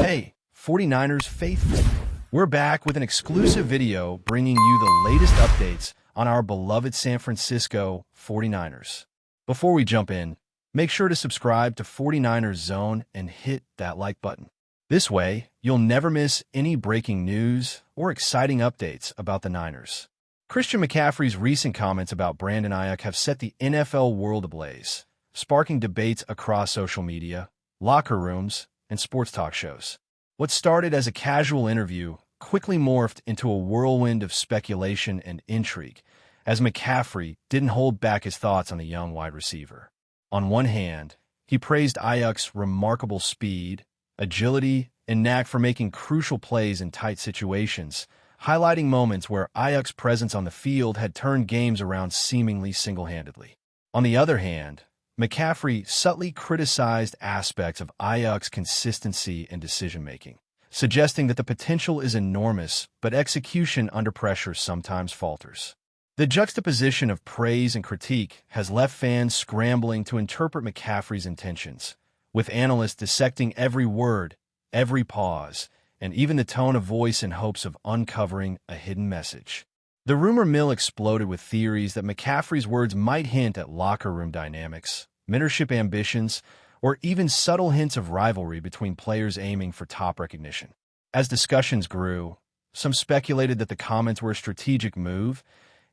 Hey, 49ers faithful. We're back with an exclusive video bringing you the latest updates on our beloved San Francisco 49ers. Before we jump in, make sure to subscribe to 49ers Zone and hit that like button. This way, you'll never miss any breaking news or exciting updates about the Niners. Christian McCaffrey's recent comments about Brandon Aiyuk have set the NFL world ablaze, sparking debates across social media, locker rooms, and sports talk shows. What started as a casual interview quickly morphed into a whirlwind of speculation and intrigue, as McCaffrey didn't hold back his thoughts on the young wide receiver. On one hand, he praised Aiyuk's remarkable speed, agility, and knack for making crucial plays in tight situations, highlighting moments where Aiyuk's presence on the field had turned games around seemingly single-handedly. On the other hand, McCaffrey subtly criticized aspects of Aiyuk's consistency and decision-making, suggesting that the potential is enormous, but execution under pressure sometimes falters. The juxtaposition of praise and critique has left fans scrambling to interpret McCaffrey's intentions, with analysts dissecting every word, every pause, and even the tone of voice in hopes of uncovering a hidden message. The rumor mill exploded with theories that McCaffrey's words might hint at locker room dynamics, mentorship ambitions, or even subtle hints of rivalry between players aiming for top recognition. As discussions grew, some speculated that the comments were a strategic move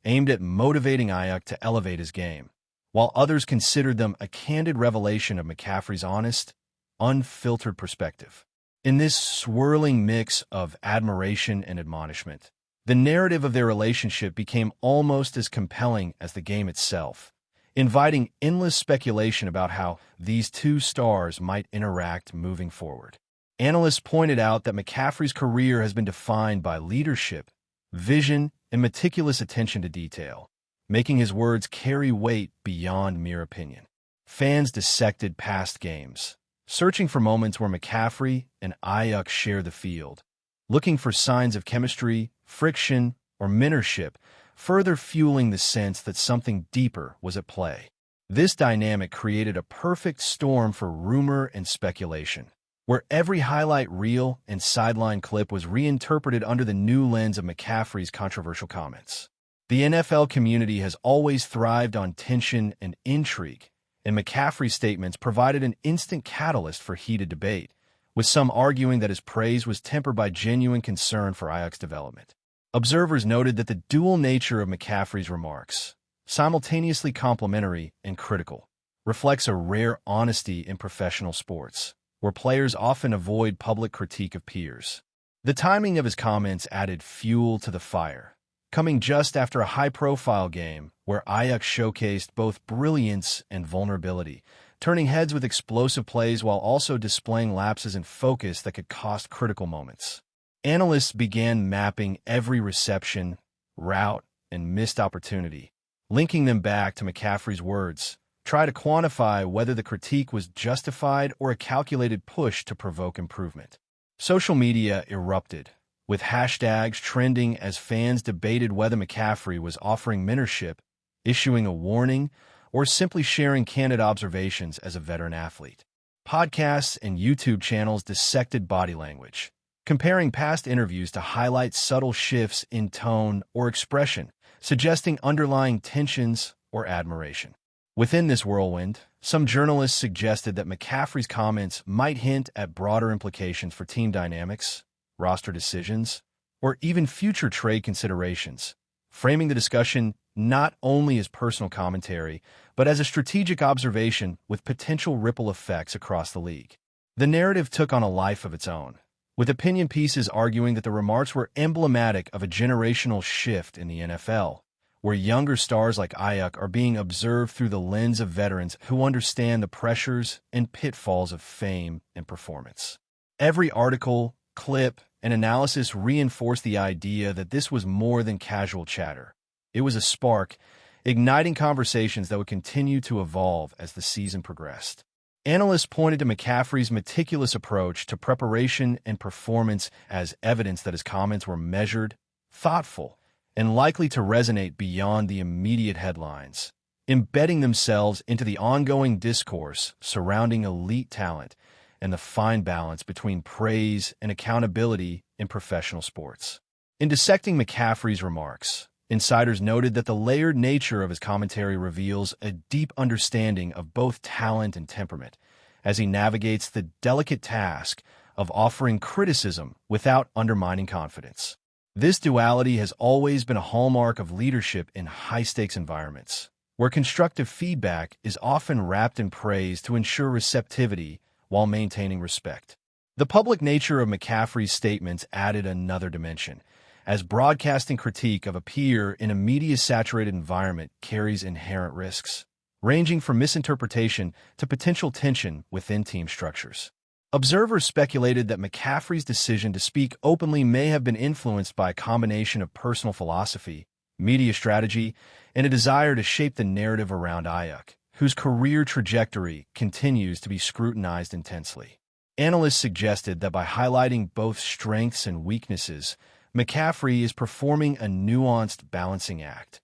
aimed at motivating Aiyuk to elevate his game, while others considered them a candid revelation of McCaffrey's honest, unfiltered perspective. In this swirling mix of admiration and admonishment, the narrative of their relationship became almost as compelling as the game itself, inviting endless speculation about how these two stars might interact moving forward. Analysts pointed out that McCaffrey's career has been defined by leadership, vision, and meticulous attention to detail, making his words carry weight beyond mere opinion. Fans dissected past games, searching for moments where McCaffrey and Aiyuk share the field, looking for signs of chemistry, friction, or mentorship, further fueling the sense that something deeper was at play. This dynamic created a perfect storm for rumor and speculation, where every highlight reel and sideline clip was reinterpreted under the new lens of McCaffrey's controversial comments. The NFL community has always thrived on tension and intrigue, and McCaffrey's statements provided an instant catalyst for heated debate, with some arguing that his praise was tempered by genuine concern for Aiyuk's development. Observers noted that the dual nature of McCaffrey's remarks, simultaneously complimentary and critical, reflects a rare honesty in professional sports, where players often avoid public critique of peers. The timing of his comments added fuel to the fire, coming just after a high-profile game where Aiyuk showcased both brilliance and vulnerability, turning heads with explosive plays while also displaying lapses in focus that could cost critical moments. Analysts began mapping every reception, route, and missed opportunity, linking them back to McCaffrey's words, try to quantify whether the critique was justified or a calculated push to provoke improvement. Social media erupted, with hashtags trending as fans debated whether McCaffrey was offering mentorship, issuing a warning, or simply sharing candid observations as a veteran athlete. Podcasts and YouTube channels dissected body language, comparing past interviews to highlight subtle shifts in tone or expression, suggesting underlying tensions or admiration. Within this whirlwind, some journalists suggested that McCaffrey's comments might hint at broader implications for team dynamics, roster decisions, or even future trade considerations, framing the discussion not only as personal commentary, but as a strategic observation with potential ripple effects across the league. The narrative took on a life of its own, with opinion pieces arguing that the remarks were emblematic of a generational shift in the NFL, where younger stars like Aiyuk are being observed through the lens of veterans who understand the pressures and pitfalls of fame and performance. Every article, clip, and analysis reinforced the idea that this was more than casual chatter. It was a spark, igniting conversations that would continue to evolve as the season progressed. Analysts pointed to McCaffrey's meticulous approach to preparation and performance as evidence that his comments were measured, thoughtful, and likely to resonate beyond the immediate headlines, embedding themselves into the ongoing discourse surrounding elite talent and the fine balance between praise and accountability in professional sports. In dissecting McCaffrey's remarks, insiders noted that the layered nature of his commentary reveals a deep understanding of both talent and temperament, as he navigates the delicate task of offering criticism without undermining confidence. This duality has always been a hallmark of leadership in high-stakes environments, where constructive feedback is often wrapped in praise to ensure receptivity while maintaining respect. The public nature of McCaffrey's statements added another dimension, as broadcasting critique of a peer in a media-saturated environment carries inherent risks, ranging from misinterpretation to potential tension within team structures. Observers speculated that McCaffrey's decision to speak openly may have been influenced by a combination of personal philosophy, media strategy, and a desire to shape the narrative around Aiyuk, whose career trajectory continues to be scrutinized intensely. Analysts suggested that by highlighting both strengths and weaknesses, McCaffrey is performing a nuanced balancing act,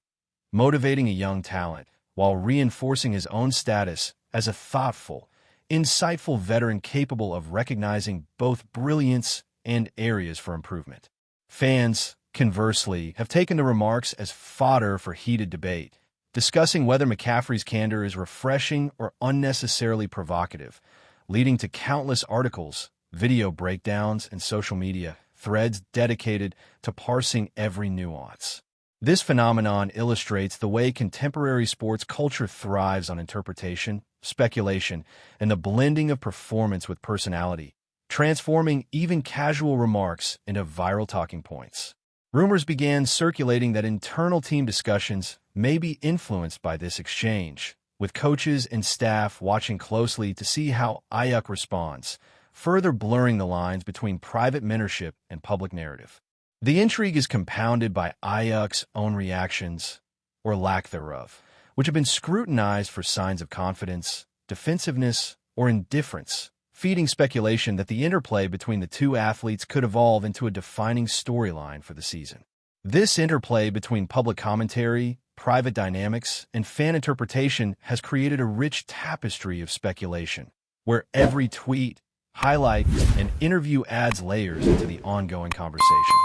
motivating a young talent while reinforcing his own status as a thoughtful, insightful veteran capable of recognizing both brilliance and areas for improvement. Fans, conversely, have taken the remarks as fodder for heated debate, discussing whether McCaffrey's candor is refreshing or unnecessarily provocative, leading to countless articles, video breakdowns, and social media threads dedicated to parsing every nuance. This phenomenon illustrates the way contemporary sports culture thrives on interpretation, speculation, and the blending of performance with personality, transforming even casual remarks into viral talking points. Rumors began circulating that internal team discussions may be influenced by this exchange, with coaches and staff watching closely to see how Aiyuk responds, further blurring the lines between private mentorship and public narrative. The intrigue is compounded by Aiyuk's own reactions, or lack thereof, which have been scrutinized for signs of confidence, defensiveness, or indifference, feeding speculation that the interplay between the two athletes could evolve into a defining storyline for the season. This interplay between public commentary, private dynamics, and fan interpretation has created a rich tapestry of speculation, where every tweet, highlight, and interview adds layers into the ongoing conversation.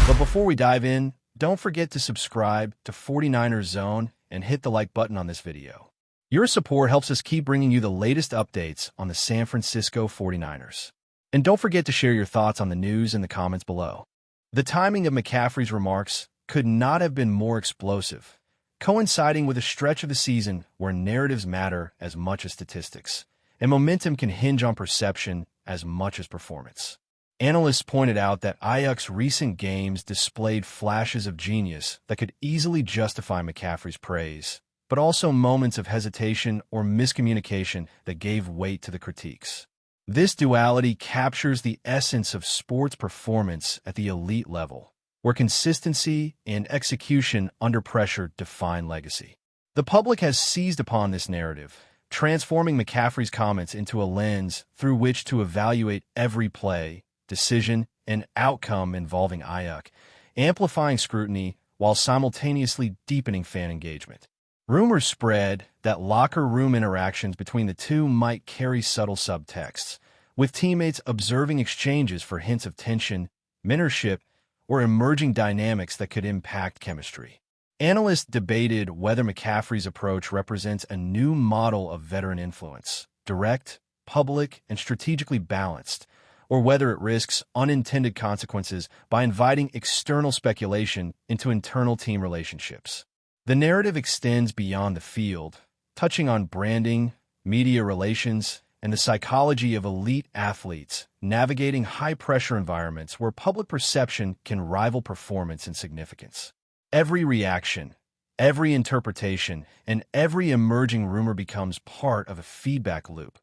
But before we dive in, don't forget to subscribe to 49ers Zone and hit the like button on this video. Your support helps us keep bringing you the latest updates on the San Francisco 49ers. And don't forget to share your thoughts on the news in the comments below. The timing of McCaffrey's remarks could not have been more explosive, coinciding with a stretch of the season where narratives matter as much as statistics, and momentum can hinge on perception as much as performance. Analysts pointed out that Aiyuk's recent games displayed flashes of genius that could easily justify McCaffrey's praise, but also moments of hesitation or miscommunication that gave weight to the critiques. This duality captures the essence of sports performance at the elite level, where consistency and execution under pressure define legacy. The public has seized upon this narrative, transforming McCaffrey's comments into a lens through which to evaluate every play, decision, and outcome involving Aiyuk, amplifying scrutiny while simultaneously deepening fan engagement. Rumors spread that locker room interactions between the two might carry subtle subtexts, with teammates observing exchanges for hints of tension, mentorship, or emerging dynamics that could impact chemistry. Analysts debated whether McCaffrey's approach represents a new model of veteran influence, direct, public, and strategically balanced, or whether it risks unintended consequences by inviting external speculation into internal team relationships. The narrative extends beyond the field, touching on branding, media relations, and the psychology of elite athletes navigating high-pressure environments where public perception can rival performance in significance. Every reaction, every interpretation, and every emerging rumor becomes part of a feedback loop,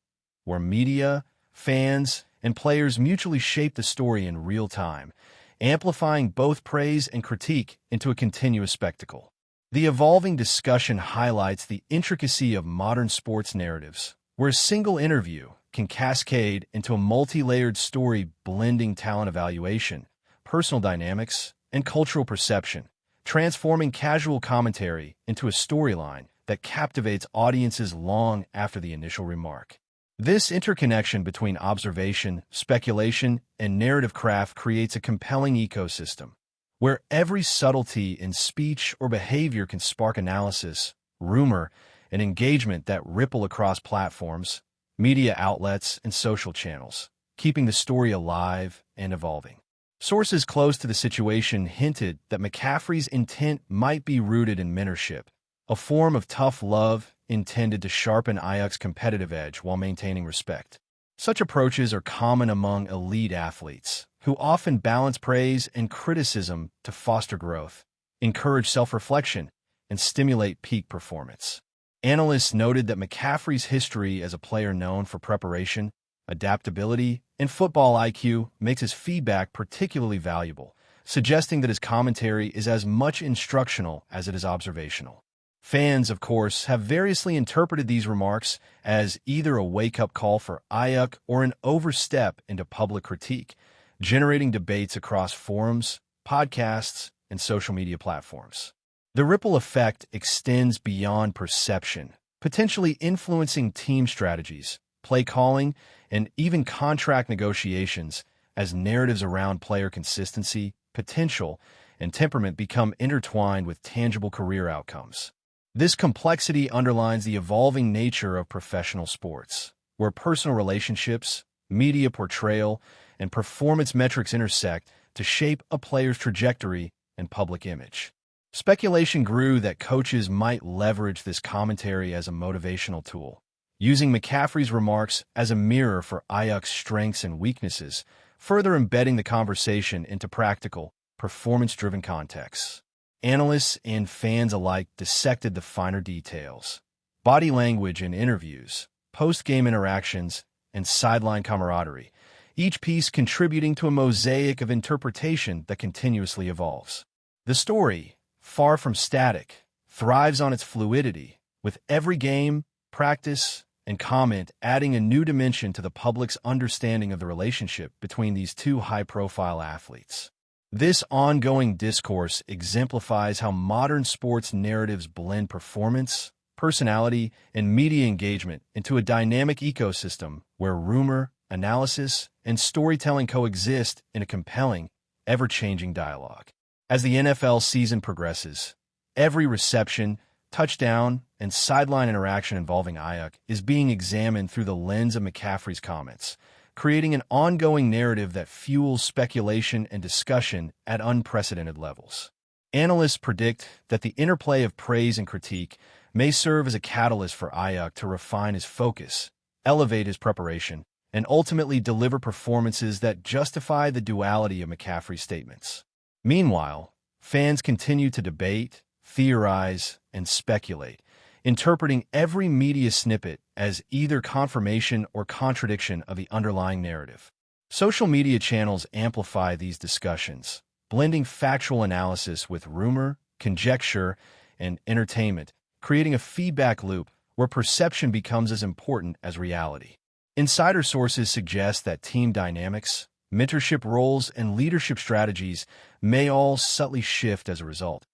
where media, fans, and players mutually shape the story in real time, amplifying both praise and critique into a continuous spectacle. The evolving discussion highlights the intricacy of modern sports narratives, where a single interview can cascade into a multi-layered story blending talent evaluation, personal dynamics, and cultural perception, transforming casual commentary into a storyline that captivates audiences long after the initial remark. This interconnection between observation, speculation, and narrative craft creates a compelling ecosystem, where every subtlety in speech or behavior can spark analysis, rumor, and engagement that ripple across platforms, media outlets, and social channels, keeping the story alive and evolving. Sources close to the situation hinted that McCaffrey's intent might be rooted in mentorship, a form of tough love intended to sharpen Aiyuk's competitive edge while maintaining respect. Such approaches are common among elite athletes, who often balance praise and criticism to foster growth, encourage self-reflection, and stimulate peak performance. Analysts noted that McCaffrey's history as a player known for preparation, adaptability, and football IQ makes his feedback particularly valuable, suggesting that his commentary is as much instructional as it is observational. Fans, of course, have variously interpreted these remarks as either a wake-up call for Aiyuk or an overstep into public critique, generating debates across forums, podcasts, and social media platforms. The ripple effect extends beyond perception, potentially influencing team strategies, play calling, and even contract negotiations as narratives around player consistency, potential, and temperament become intertwined with tangible career outcomes. This complexity underlines the evolving nature of professional sports, where personal relationships, media portrayal, and performance metrics intersect to shape a player's trajectory and public image. Speculation grew that coaches might leverage this commentary as a motivational tool, using McCaffrey's remarks as a mirror for Aiyuk's strengths and weaknesses, further embedding the conversation into practical, performance-driven contexts. Analysts and fans alike dissected the finer details: body language in interviews, post-game interactions, and sideline camaraderie, each piece contributing to a mosaic of interpretation that continuously evolves. The story, far from static, thrives on its fluidity, with every game, practice, and comment adding a new dimension to the public's understanding of the relationship between these two high-profile athletes. This ongoing discourse exemplifies how modern sports narratives blend performance, personality, and media engagement into a dynamic ecosystem where rumor, analysis, and storytelling coexist in a compelling, ever-changing dialogue. As the NFL season progresses, every reception, touchdown, and sideline interaction involving Aiyuk is being examined through the lens of McCaffrey's comments, creating an ongoing narrative that fuels speculation and discussion at unprecedented levels. Analysts predict that the interplay of praise and critique may serve as a catalyst for Aiyuk to refine his focus, elevate his preparation, and ultimately deliver performances that justify the duality of McCaffrey's statements. Meanwhile, fans continue to debate, theorize, and speculate, interpreting every media snippet as either confirmation or contradiction of the underlying narrative. Social media channels amplify these discussions, blending factual analysis with rumor, conjecture, and entertainment, creating a feedback loop where perception becomes as important as reality. Insider sources suggest that team dynamics, mentorship roles, and leadership strategies may all subtly shift as a result,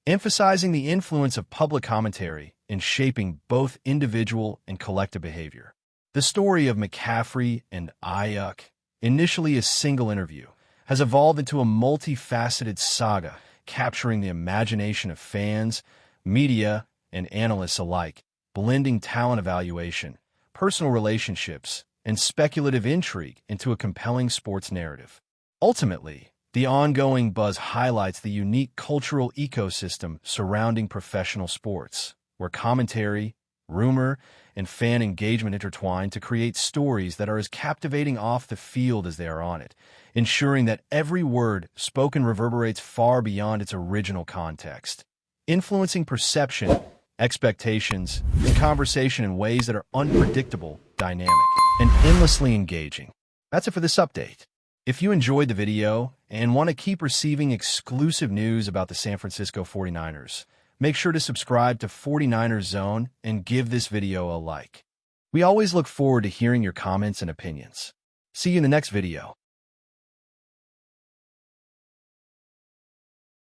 emphasizing the influence of public commentary in shaping both individual and collective behavior. The story of McCaffrey and Aiyuk, initially a single interview, has evolved into a multifaceted saga, capturing the imagination of fans, media, and analysts alike, blending talent evaluation, personal relationships, and speculative intrigue into a compelling sports narrative. Ultimately, the ongoing buzz highlights the unique cultural ecosystem surrounding professional sports, where commentary, rumor, and fan engagement intertwine to create stories that are as captivating off the field as they are on it, ensuring that every word spoken reverberates far beyond its original context, influencing perception, expectations, and conversation in ways that are unpredictable, dynamic, and endlessly engaging. That's it for this update. If you enjoyed the video and want to keep receiving exclusive news about the San Francisco 49ers, make sure to subscribe to 49ers Zone and give this video a like. We always look forward to hearing your comments and opinions. See you in the next video.